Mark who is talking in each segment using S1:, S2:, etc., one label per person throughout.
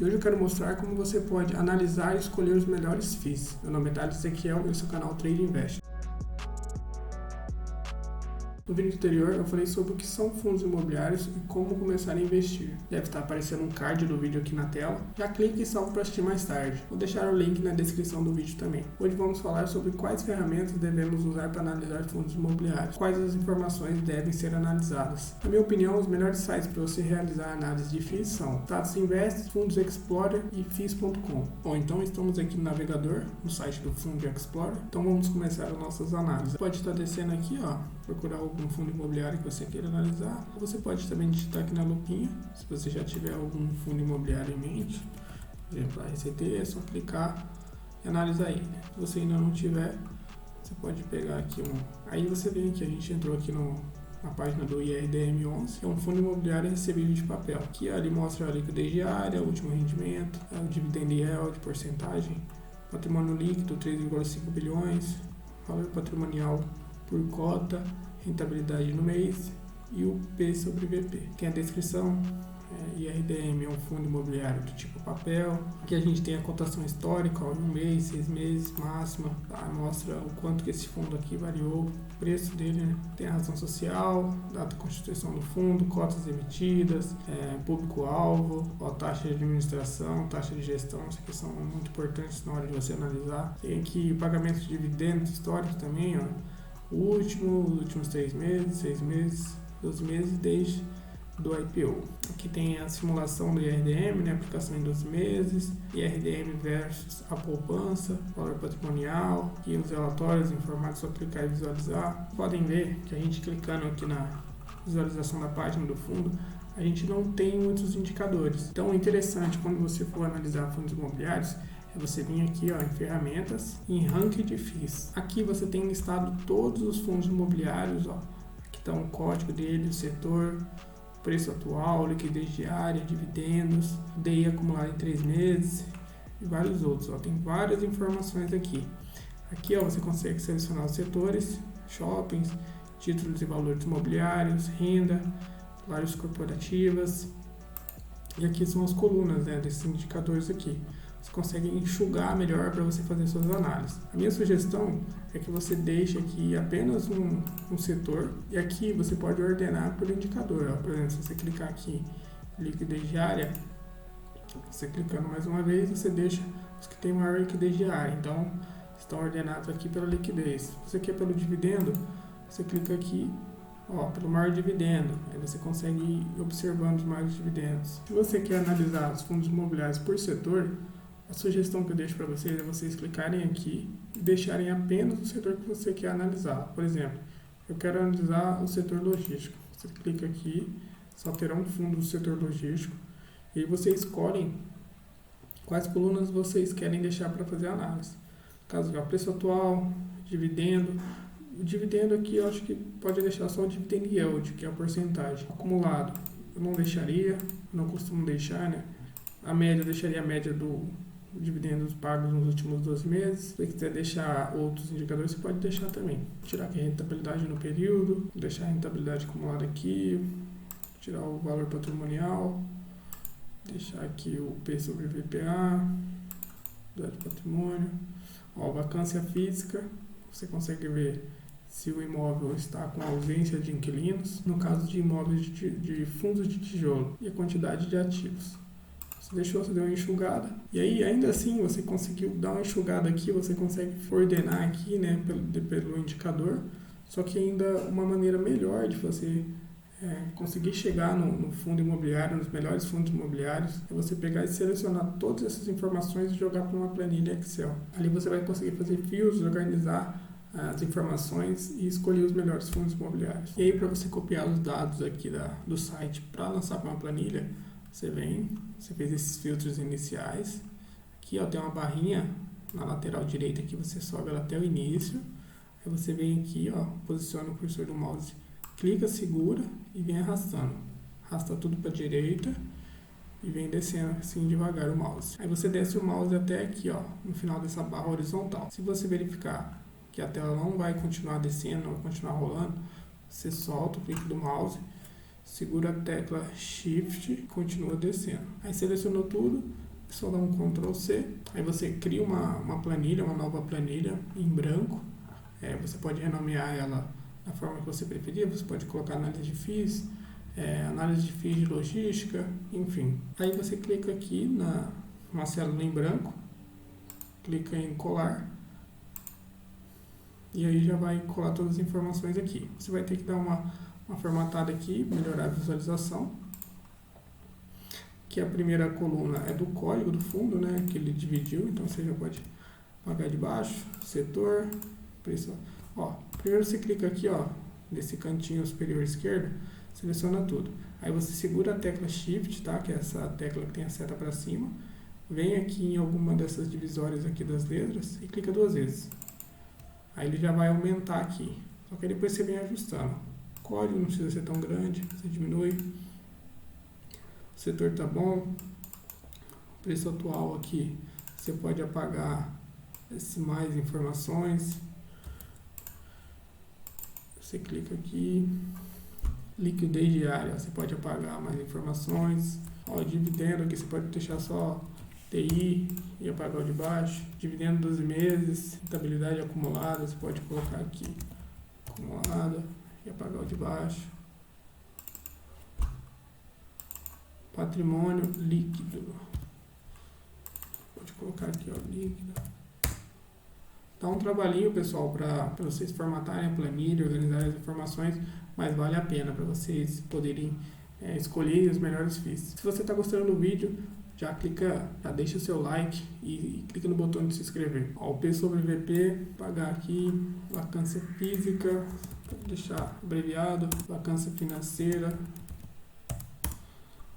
S1: E hoje eu quero mostrar como você pode analisar e escolher os melhores FIIs. Meu nome é Thales Ezequiel e esse é o canal Trade Invest. No vídeo anterior eu falei sobre o que são fundos imobiliários e como começar a investir. Deve estar aparecendo um card do vídeo aqui na tela. Já clique e salve para assistir mais tarde. Vou deixar o link na descrição do vídeo também. Hoje vamos falar sobre quais ferramentas devemos usar para analisar fundos imobiliários, quais as informações devem ser analisadas. Na minha opinião, os melhores sites para você realizar análise de FIIs são Status Invest, Fundos Explorer e FIIs.com. Bom, então estamos aqui no navegador, no site do Fundo Explorer. Então vamos começar as nossas análises. Pode estar descendo aqui, procurar algum fundo imobiliário que você queira analisar. Você pode também digitar aqui na lupinha, se você já tiver algum fundo imobiliário em mente. Por exemplo, a RCT, é só clicar e analisar ele. Se você ainda não tiver, você pode pegar aqui Aí você vê que a gente entrou aqui na página do IRDM11, que é um fundo imobiliário recebível de papel. Aqui ali mostra a liquidez diária, o último rendimento, o dividend yield, porcentagem, patrimônio líquido 3,5 bilhões, valor patrimonial por cota, rentabilidade no mês e o P sobre VP. Tem a descrição, IRDM é um fundo imobiliário do tipo papel. Aqui a gente tem a cotação histórica, 1 mês, 6 meses, máxima. Mostra o quanto que esse fundo aqui variou, o preço dele, Tem a razão social, data de constituição do fundo, cotas emitidas, público-alvo, taxa de administração, taxa de gestão, isso aqui são muito importantes na hora de você analisar. Tem aqui o pagamento de dividendos históricos também, os últimos 3 meses, 6 meses, 12 meses desde do IPO. Aqui tem a simulação do IRDM, aplicação em 12 meses, IRDM versus a poupança, valor patrimonial, aqui os relatórios em formato só clicar e visualizar. Podem ver que a gente clicando aqui na visualização da página do fundo, a gente não tem muitos indicadores. Então é interessante quando você for analisar fundos imobiliários, você vir aqui em ferramentas, em ranking de FIIs. Aqui você tem listado todos os fundos imobiliários, aqui está o código dele, o setor, preço atual, liquidez diária, dividendos, DI acumulado em 3 meses e vários outros. Tem várias informações aqui. Aqui você consegue selecionar os setores, shoppings, títulos e valores imobiliários, renda, várias corporativas. E aqui são as colunas desses indicadores aqui. Você consegue enxugar melhor para você fazer suas análises. A minha sugestão é que você deixe aqui apenas um setor e aqui você pode ordenar por indicador. Por exemplo, se você clicar aqui em liquidez diária, você clicando mais uma vez, você deixa os que tem maior liquidez diária. Então, estão ordenados aqui pela liquidez. Se você quer pelo dividendo, você clica aqui pelo maior dividendo, aí você consegue ir observando os maiores dividendos. Se você quer analisar os fundos imobiliários por setor, a sugestão que eu deixo para vocês é vocês clicarem aqui e deixarem apenas o setor que você quer analisar. Por exemplo, eu quero analisar o setor logístico. Você clica aqui, só terá um fundo do setor logístico e aí vocês escolhem quais colunas vocês querem deixar para fazer a análise. No caso, preço atual, dividendo. O dividendo aqui eu acho que pode deixar só o dividend yield, que é a porcentagem. Acumulado, eu não deixaria, não costumo deixar, A média, eu deixaria a média do dividendos pagos nos últimos 12 meses. Se você quiser deixar outros indicadores, você pode deixar também. Tirar aqui a rentabilidade no período, deixar a rentabilidade acumulada aqui, tirar o valor patrimonial, deixar aqui o P sobre VPA, dado de patrimônio, vacância física, você consegue ver se o imóvel está com ausência de inquilinos, no caso de imóveis de fundos de tijolo, e a quantidade de ativos. Você deu uma enxugada, e aí ainda assim você conseguiu dar uma enxugada aqui, você consegue ordenar aqui pelo indicador, só que ainda uma maneira melhor de você conseguir chegar no fundo imobiliário, nos melhores fundos imobiliários, é você pegar e selecionar todas essas informações e jogar para uma planilha Excel. Ali você vai conseguir fazer fios, organizar as informações e escolher os melhores fundos imobiliários. E aí, para você copiar os dados aqui do site para lançar para uma planilha, você fez esses filtros iniciais. Aqui tem uma barrinha na lateral direita que você sobe ela até o início. Aí você vem aqui, posiciona o cursor do mouse, clica, segura e vem arrastando. Arrasta tudo para a direita e vem descendo assim devagar o mouse. Aí você desce o mouse até aqui, no final dessa barra horizontal. Se você verificar que a tela não vai continuar descendo, não vai continuar rolando, você solta o clique do mouse, segura a tecla Shift e continua descendo. Aí selecionou tudo, só dá um Ctrl C, aí você cria uma planilha, uma nova planilha em branco. Você pode renomear ela da forma que você preferir, você pode colocar análise de FIIs, análise de FIIs de logística, enfim. Aí você clica aqui numa célula em branco, clica em colar, e aí já vai colar todas as informações aqui. Você vai ter que dar uma formatada aqui, melhorar a visualização. Que a primeira coluna é do código do fundo, né, que ele dividiu, então você já pode apagar de baixo, setor, preço. Primeiro você clica aqui, nesse cantinho superior esquerdo, seleciona tudo. Aí você segura a tecla Shift, tá, que é essa tecla que tem a seta para cima, vem aqui em alguma dessas divisórias aqui das letras e clica 2 vezes. Aí ele já vai aumentar aqui, só que depois você vem ajustando. O código não precisa ser tão grande, você diminui. O setor tá bom. O preço atual aqui, você pode apagar mais informações. Você clica aqui, liquidez diária, você pode apagar mais informações. Dividendo aqui, você pode deixar só TI e apagar o de baixo. Dividendo 12 meses, rentabilidade acumulada, você pode colocar aqui acumulada e apagar o de baixo. Patrimônio líquido, pode colocar aqui, líquido. Dá um trabalhinho, pessoal, para vocês formatarem a planilha, organizarem as informações, mas vale a pena para vocês poderem escolher os melhores FIIs. Se você está gostando do vídeo, já deixa o seu like e clica no botão de se inscrever. O P sobre VP, pagar aqui, vacância física, pode deixar abreviado, vacância financeira,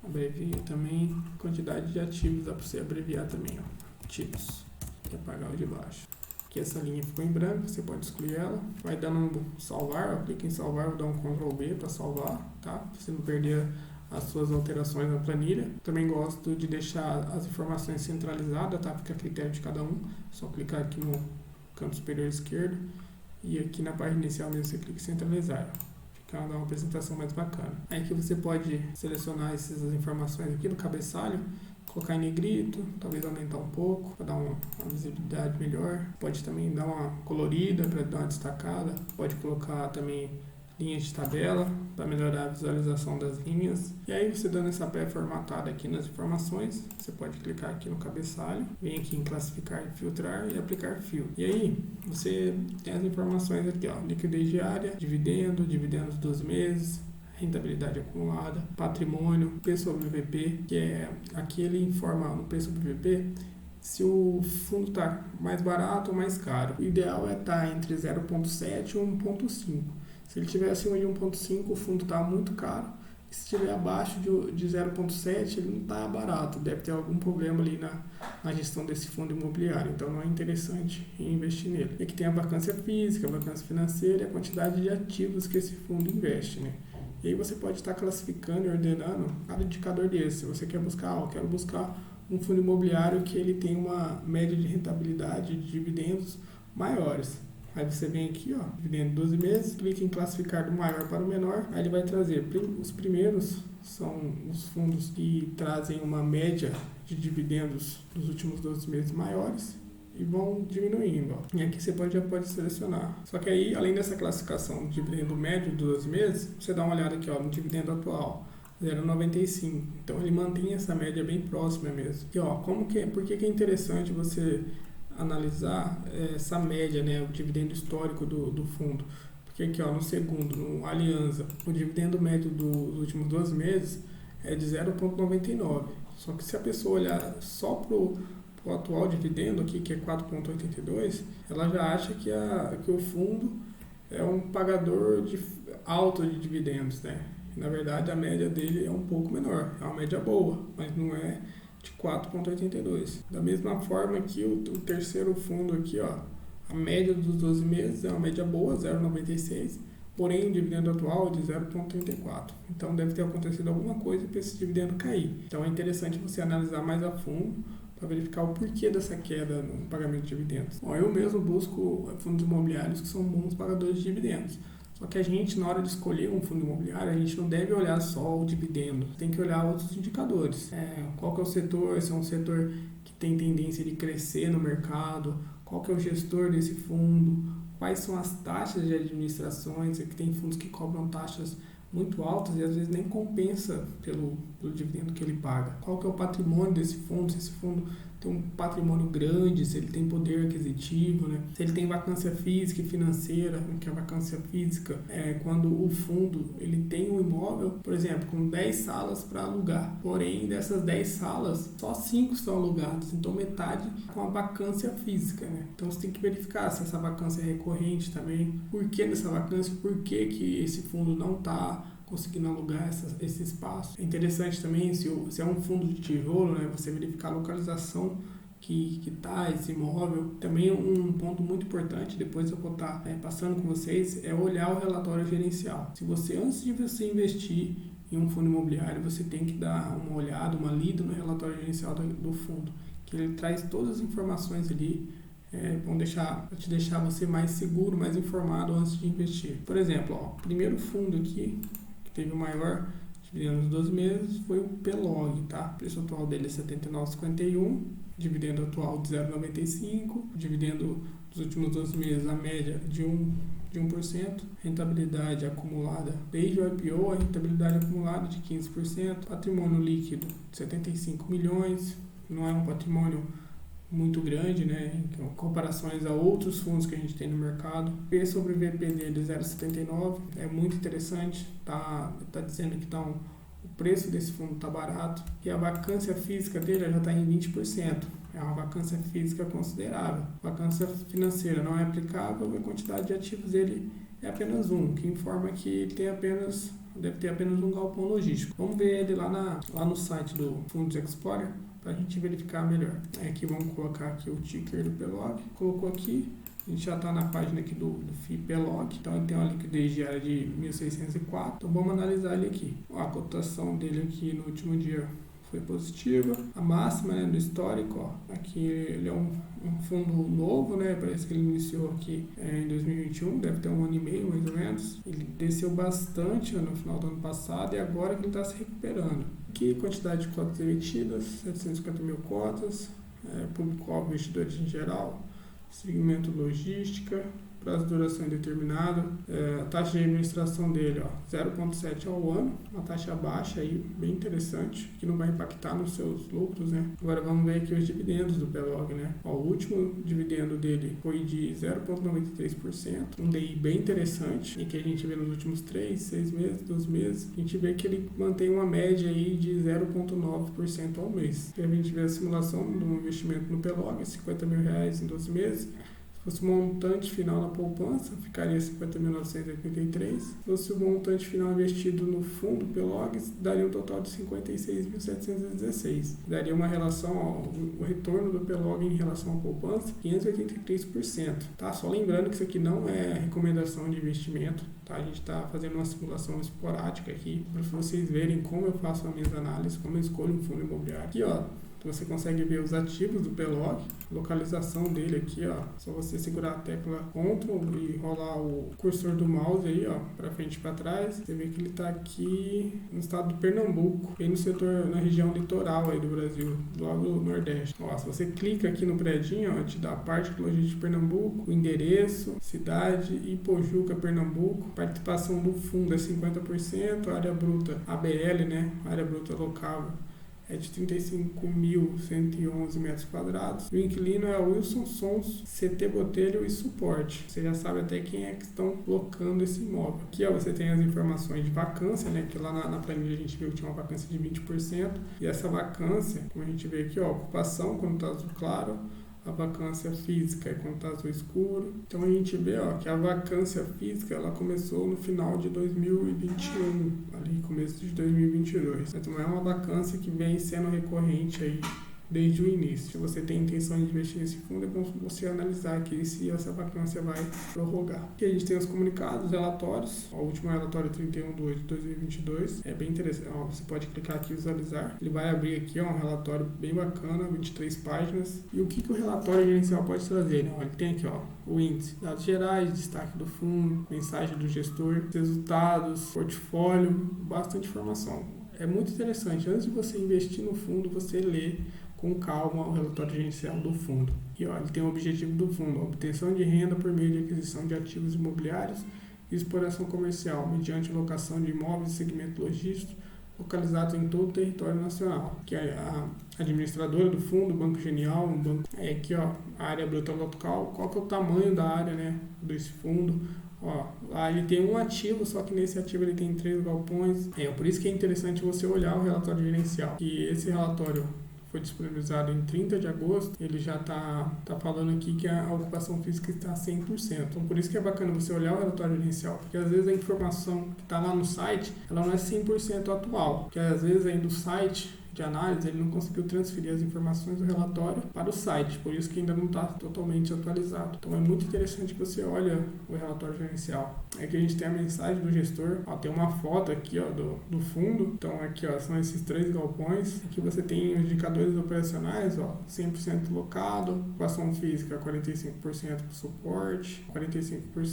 S1: abrevia também, quantidade de ativos, dá para você abreviar também, ativos, e apagar o de baixo. Aqui essa linha ficou em branco, você pode excluir ela, vai dando um salvar, clica em salvar, vou dar um Ctrl B para salvar, tá? Pra você não perder as suas alterações na planilha. Também gosto de deixar as informações centralizadas, tá? Fica a critério de cada um, só clicar aqui no canto superior esquerdo e aqui na página inicial mesmo você clica em centralizar. Dá uma apresentação mais bacana. Aí aqui você pode selecionar essas informações aqui no cabeçalho, colocar em negrito, talvez aumentar um pouco, para dar uma visibilidade melhor. Pode também dar uma colorida para dar uma destacada. Pode colocar também linhas de tabela para melhorar a visualização das linhas. E aí você dando essa pré-formatada aqui nas informações, você pode clicar aqui no cabeçalho, vem aqui em classificar, filtrar e aplicar fio. E aí você tem as informações aqui, liquidez diária, dividendos 12 meses, rentabilidade acumulada, patrimônio, P sobre VP, que é aqui ele informa no P sobre VP se o fundo está mais barato ou mais caro. O ideal é estar entre 0,7 e 1,5. Se ele estiver acima de 1,5, o fundo está muito caro. E se estiver abaixo de 0,7, ele não está barato. Deve ter algum problema ali na gestão desse fundo imobiliário. Então não é interessante investir nele. E aqui tem a vacância física, a vacância financeira e a quantidade de ativos que esse fundo investe, né? E aí você pode estar classificando e ordenando cada indicador desse. Se você quer buscar, eu quero buscar um fundo imobiliário que ele tem uma média de rentabilidade de dividendos maiores. Aí você vem aqui, dividendo 12 meses, clica em classificar do maior para o menor, aí ele vai trazer, os primeiros são os fundos que trazem uma média de dividendos dos últimos 12 meses maiores e vão diminuindo, E aqui você já pode selecionar. Só que aí, além dessa classificação de dividendo médio de 12 meses, você dá uma olhada aqui, no dividendo atual, 0,95. Então ele mantém essa média bem próxima mesmo. E por que é interessante você analisar essa média, né, o dividendo histórico do fundo? Porque aqui, no segundo, no Aliança, o dividendo médio dos últimos 12 meses é de 0,99. Só que se a pessoa olhar só pro atual dividendo aqui, que é 4,82, ela já acha que o fundo é um pagador alto de dividendos, né? E, na verdade, a média dele é um pouco menor, é uma média boa, mas não é de 4,82. Da mesma forma que o terceiro fundo aqui, a média dos 12 meses é uma média boa, 0,96, porém o dividendo atual é de 0,34. Então deve ter acontecido alguma coisa para esse dividendo cair. Então é interessante você analisar mais a fundo para verificar o porquê dessa queda no pagamento de dividendos. Eu mesmo busco fundos imobiliários que são bons pagadores de dividendos. Só que a gente, na hora de escolher um fundo imobiliário, a gente não deve olhar só o dividendo, tem que olhar outros indicadores. Qual que é o setor, se é um setor que tem tendência de crescer no mercado, qual que é o gestor desse fundo, quais são as taxas de administrações, que tem fundos que cobram taxas muito altas e às vezes nem compensa pelo dividendo que ele paga. Qual que é o patrimônio desse fundo, se esse fundo tem um patrimônio grande, se ele tem poder aquisitivo, né? Se ele tem vacância física e financeira, que a vacância física é quando o fundo ele tem um imóvel, por exemplo, com 10 salas para alugar, porém dessas 10 salas, só 5 estão alugadas, então metade com a vacância física, né? Então você tem que verificar se essa vacância é recorrente também, por que dessa vacância, por que esse fundo não está conseguindo alugar esse espaço. É interessante também, se é um fundo de tijolo, né, você verificar a localização que está esse imóvel. Também um ponto muito importante, depois eu vou estar passando com vocês, é olhar o relatório gerencial. Se você, antes de você investir em um fundo imobiliário, você tem que dar uma olhada, uma lida no relatório gerencial do fundo, que ele traz todas as informações ali, vão te deixar você mais seguro, mais informado antes de investir. Por exemplo, o primeiro fundo aqui, teve o maior dividendo nos 12 meses, foi o PLOG, tá? O preço atual dele é R$ 79,51, dividendo atual de 0,95, dividendo dos últimos 12 meses a média de 1%, rentabilidade acumulada desde o IPO, a rentabilidade acumulada de 15%, patrimônio líquido de 75 milhões, não é um patrimônio muito grande, né, em comparações a outros fundos que a gente tem no mercado. P sobre VP dele 0,79, é muito interessante, tá dizendo que o preço desse fundo está barato, e a vacância física dele já está em 20%, é uma vacância física considerável. Vacância financeira não é aplicável, a quantidade de ativos dele é apenas um, que informa que ele deve ter apenas um galpão logístico. Vamos ver ele lá no site do Fundos Explorer, para a gente verificar melhor. Aqui vamos colocar aqui o ticker do PLOG, colocou aqui, a gente já está na página aqui do FII PLOG, então ele tem uma liquidez diária de 1.604, então vamos analisar ele aqui. A cotação dele aqui no último dia foi positiva, a máxima, né, do histórico, aqui ele é um fundo novo, né, parece que ele iniciou aqui em 2021, deve ter 1 ano e meio mais ou menos, ele desceu bastante no final do ano passado e agora que ele está se recuperando. Aqui, quantidade de cotas emitidas, 750 mil cotas, público-alvo investidores em geral, segmento logística, prazo de duração indeterminado, a taxa de administração dele, 0,7 ao ano, uma taxa baixa aí, bem interessante, que não vai impactar nos seus lucros, né? Agora vamos ver aqui os dividendos do PLOG, né? O último dividendo dele foi de 0,93%, um DI bem interessante, e que a gente vê nos últimos 3, 6 meses, 12 meses, a gente vê que ele mantém uma média aí de 0,9% ao mês. E a gente vê a simulação do investimento no PLOG, R$50 mil em 12 meses. Se fosse o montante final na poupança, ficaria 50.983. Se fosse o montante final investido no fundo PLOG, daria um total de 56.716. Daria uma relação, o retorno do PLOG em relação à poupança, 583%. Tá? Só lembrando que isso aqui não é recomendação de investimento. Tá? A gente está fazendo uma simulação esporádica aqui, para vocês verem como eu faço as minhas análises, como eu escolho um fundo imobiliário. Aqui, você consegue ver os ativos do PLOG, localização dele aqui, só você segurar a tecla Ctrl e rolar o cursor do mouse aí, para frente e para trás, você vê que ele está aqui no estado do Pernambuco, bem no setor, na região litoral aí do Brasil, logo no Nordeste. Se você clica aqui no predinho, te dá a parte de logística de Pernambuco, o endereço, cidade, Ipojuca, Pernambuco, participação do fundo é 50%, área bruta ABL, né, área bruta local, é de 35.111 metros quadrados. O inquilino é Wilson Sons, CT Botelho e Suporte. Você já sabe até quem é que estão locando esse imóvel. Aqui você tem as informações de vacância, né? Que lá na planilha a gente viu que tinha uma vacância de 20%. E essa vacância, como a gente vê aqui, ocupação quando está azul claro, a vacância física é quando está azul escuro. Então a gente vê que a vacância física ela começou no final de 2021, ali começo de 2022. Então é uma vacância que vem sendo recorrente aí desde o início. Se você tem intenção de investir nesse fundo, é bom você analisar aqui se essa vacância vai prorrogar. Aqui a gente tem os comunicados, relatórios. O último relatório 31/2/2022. É bem interessante. Você pode clicar aqui e visualizar. Ele vai abrir aqui um relatório bem bacana, 23 páginas. E o que o relatório gerencial pode trazer? Ele tem aqui o índice, dados gerais, destaque do fundo, mensagem do gestor, resultados, portfólio, bastante informação. É muito interessante. Antes de você investir no fundo, você lê com calma o relatório gerencial do fundo. E ele tem o objetivo do fundo: a obtenção de renda por meio de aquisição de ativos imobiliários e exploração comercial, mediante locação de imóveis e segmento logístico localizados em todo o território nacional. Que é a administradora do fundo, o Banco Genial, aqui a área bruta local, qual que é o tamanho da área, desse fundo. Lá ele tem um ativo, só que nesse ativo ele tem 3 galpões. Por isso que é interessante você olhar o relatório gerencial. E esse relatório foi disponibilizado em 30 de agosto, ele já está falando aqui que a ocupação física está 100%. Então, por isso que é bacana você olhar o relatório gerencial, porque às vezes a informação que está lá no site, ela não é 100% atual, porque às vezes aí do site de análise, ele não conseguiu transferir as informações do relatório para o site, por isso que ainda não está totalmente atualizado. Então é muito interessante que você olhe o relatório gerencial. Aqui a gente tem a mensagem do gestor, tem uma foto aqui do fundo, então aqui são esses 3 galpões. Aqui você tem os indicadores operacionais, 100% locado, ocupação física 45% para suporte, 45% para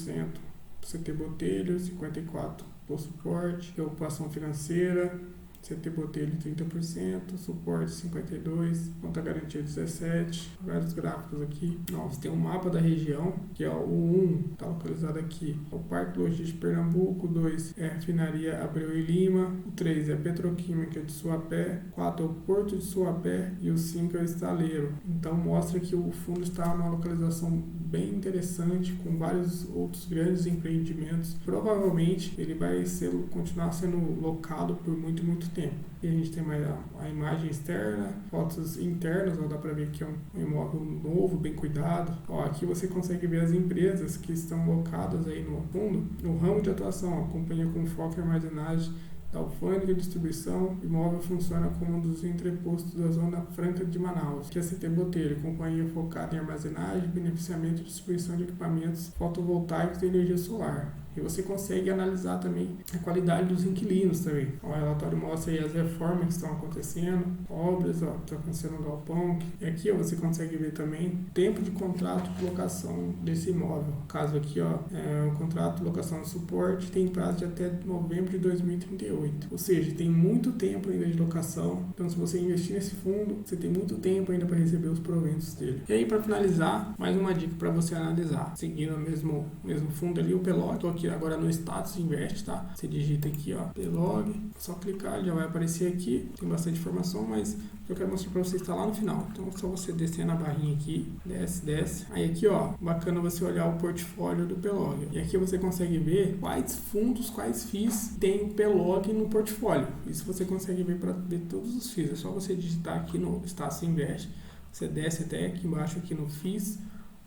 S1: CT Botelho, 54% para suporte, e ocupação financeira, CT Botelho 30%, suporte 52%, conta garantia 17%, vários gráficos aqui. Você tem um mapa da região, que é o 1, está localizado aqui, o Parque Logístico Pernambuco, 2 é a Refinaria Abreu e Lima, o 3 é a Petroquímica de Suape, 4 é o Porto de Suape e o 5 é o Estaleiro. Então mostra que o fundo está numa localização bem interessante, com vários outros grandes empreendimentos. Provavelmente ele vai continuar sendo locado por muito tempo. E a gente tem mais a imagem externa, fotos internas, dá para ver que é um imóvel novo, bem cuidado. Aqui você consegue ver as empresas que estão locadas aí no fundo, no ramo de atuação, a companhia com foco em armazenagem da alfândega e distribuição. O imóvel funciona como um dos entrepostos da Zona Franca de Manaus, que é a CT Botelho, companhia focada em armazenagem, beneficiamento e distribuição de equipamentos fotovoltaicos e energia solar. E você consegue analisar também a qualidade dos inquilinos também. O relatório mostra aí as reformas que estão acontecendo, obras, que estão acontecendo no galpão. E aqui você consegue ver também o tempo de contrato de locação desse imóvel. No caso aqui, é um contrato de locação de suporte, tem prazo de até novembro de 2038. Ou seja, tem muito tempo ainda de locação. Então, se você investir nesse fundo, você tem muito tempo ainda para receber os proventos dele. E aí, para finalizar, mais uma dica para você analisar. Seguindo o mesmo fundo ali, o PELOG. Estou aqui agora no status investe, tá? Você digita aqui, PELOG, só clicar, já vai aparecer aqui. Tem bastante informação, mas eu quero mostrar para você está lá no final. Então é só você descer na barrinha aqui, desce. Aí aqui, bacana você olhar o portfólio do PELOG. E aqui você consegue ver quais fundos, quais FIIs tem o PELOG no portfólio. Isso você consegue ver para ver todos os FIIs. É só você digitar aqui no status investe. Você desce até aqui embaixo aqui no FIIs,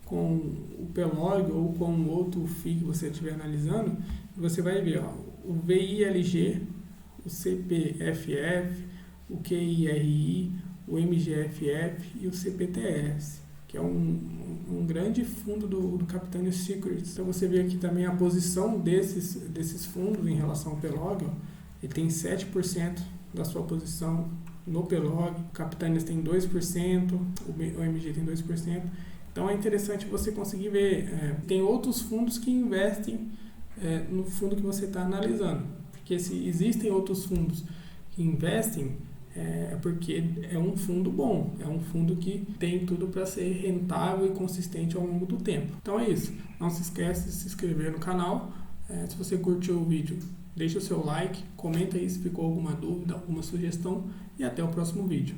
S1: com o PELOG ou com outro FII que você estiver analisando, e você vai ver o VILG, o CPFF, o QIRI, o MGFF e o CPTS, que é um grande fundo do Capitânia Securities. Então você vê aqui também a posição desses fundos em relação ao PELOG. Ele tem 7% da sua posição no PELOG, o Capitânia tem 2%, o MG tem 2%. Então é interessante você conseguir ver, tem outros fundos que investem no fundo que você está analisando, porque se existem outros fundos que investem, é porque é um fundo bom, é um fundo que tem tudo para ser rentável e consistente ao longo do tempo. Então é isso, não se esqueça de se inscrever no canal, se você curtiu o vídeo, deixa o seu like, comenta aí se ficou alguma dúvida, alguma sugestão e até o próximo vídeo.